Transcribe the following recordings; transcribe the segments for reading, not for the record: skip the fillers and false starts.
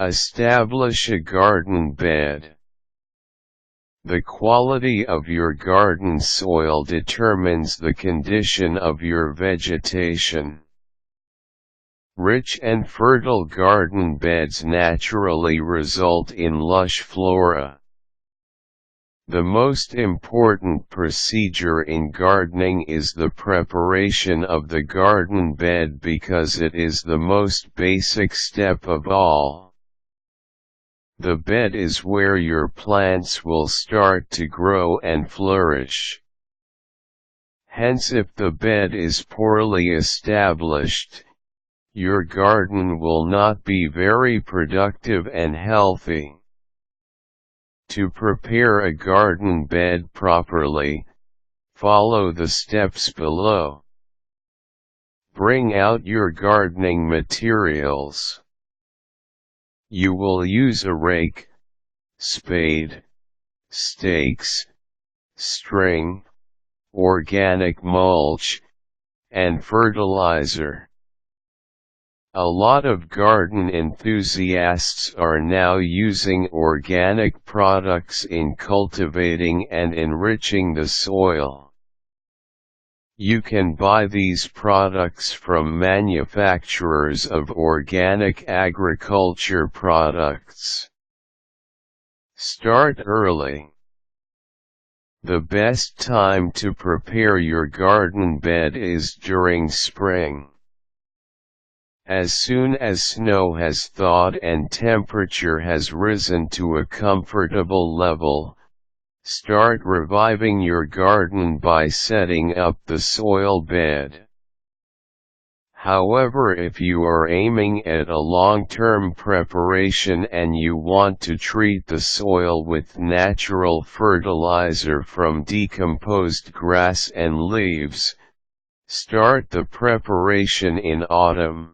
Establish a garden bed. The quality of your garden soil determines the condition of your vegetation. Rich and fertile garden beds naturally result in lush flora. The most important procedure in gardening is the preparation of the garden bed because it is the most basic step of all. The bed is where your plants will start to grow and flourish. Hence, if the bed is poorly established, your garden will not be very productive and healthy. To prepare a garden bed properly, follow the steps below. Bring out your gardening materials. You will use a rake, spade, stakes, string, organic mulch, and fertilizer. A lot of garden enthusiasts are now using organic products in cultivating and enriching the soil. You can buy these products from manufacturers of organic agriculture products. Start early. The best time to prepare your garden bed is during spring. As soon as snow has thawed and temperature has risen to a comfortable level, start reviving your garden by setting up the soil bed. However, if you are aiming at a long-term preparation and you want to treat the soil with natural fertilizer from decomposed grass and leaves, start the preparation in autumn.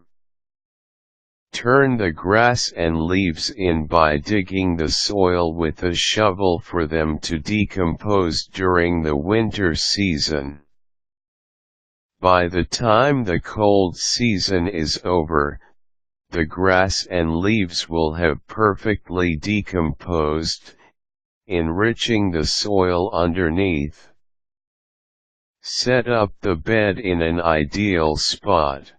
Turn the grass and leaves in by digging the soil with a shovel for them to decompose during the winter season. By the time the cold season is over, the grass and leaves will have perfectly decomposed, enriching the soil underneath. Set up the bed in an ideal spot.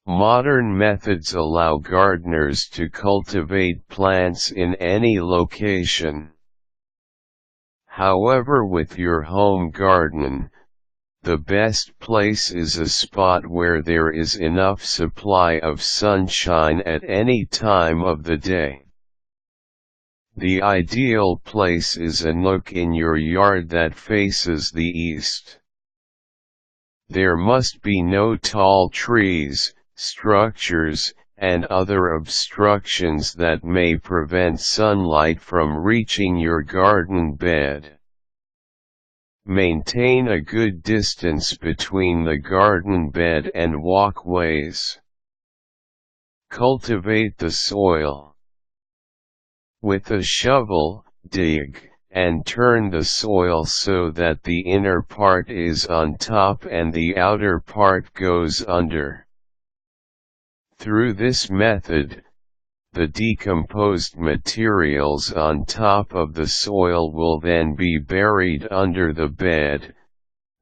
Modern methods allow gardeners to cultivate plants in any location. However, with your home garden, the best place is a spot where there is enough supply of sunshine at any time of the day. The ideal place is a nook in your yard that faces the east. There must be no tall trees, structures, and other obstructions that may prevent sunlight from reaching your garden bed. Maintain a good distance between the garden bed and walkways. Cultivate the soil. With a shovel, dig and turn the soil so that the inner part is on top and the outer part goes under. Through this method, the decomposed materials on top of the soil will then be buried under the bed,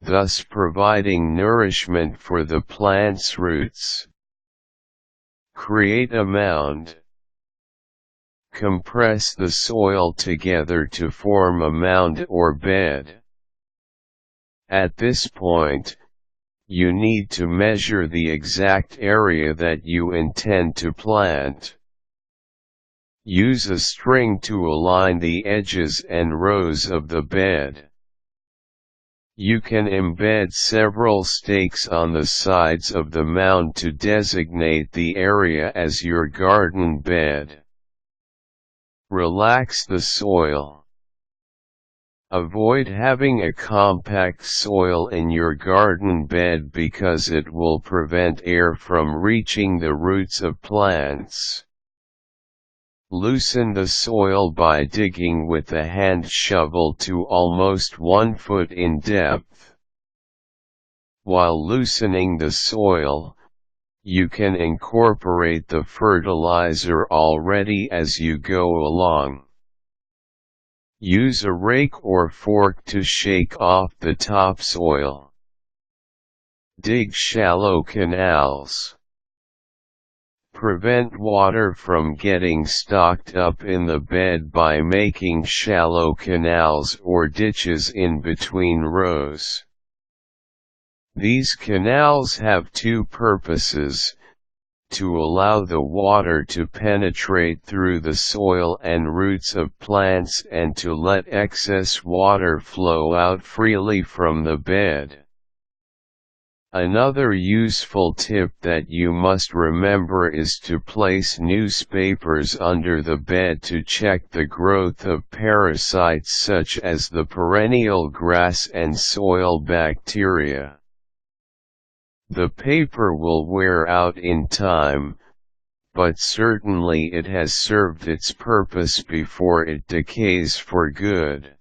thus providing nourishment for the plant's roots. Create a mound. Compress the soil together to form a mound or bed. At this point, you need to measure the exact area that you intend to plant. Use a string to align the edges and rows of the bed. You can embed several stakes on the sides of the mound to designate the area as your garden bed. Relax the soil. Avoid having a compact soil in your garden bed because it will prevent air from reaching the roots of plants. Loosen the soil by digging with a hand shovel to almost 1 foot in depth. While loosening the soil, you can incorporate the fertilizer already as you go along. Use a rake or fork to shake off the topsoil. Dig shallow canals. Prevent water from getting stocked up in the bed by making shallow canals or ditches in between rows. These canals have two purposes: to allow the water to penetrate through the soil and roots of plants and to let excess water flow out freely from the bed. Another useful tip that you must remember is to place newspapers under the bed to check the growth of parasites such as the perennial grass and soil bacteria. The paper will wear out in time, but certainly it has served its purpose before it decays for good.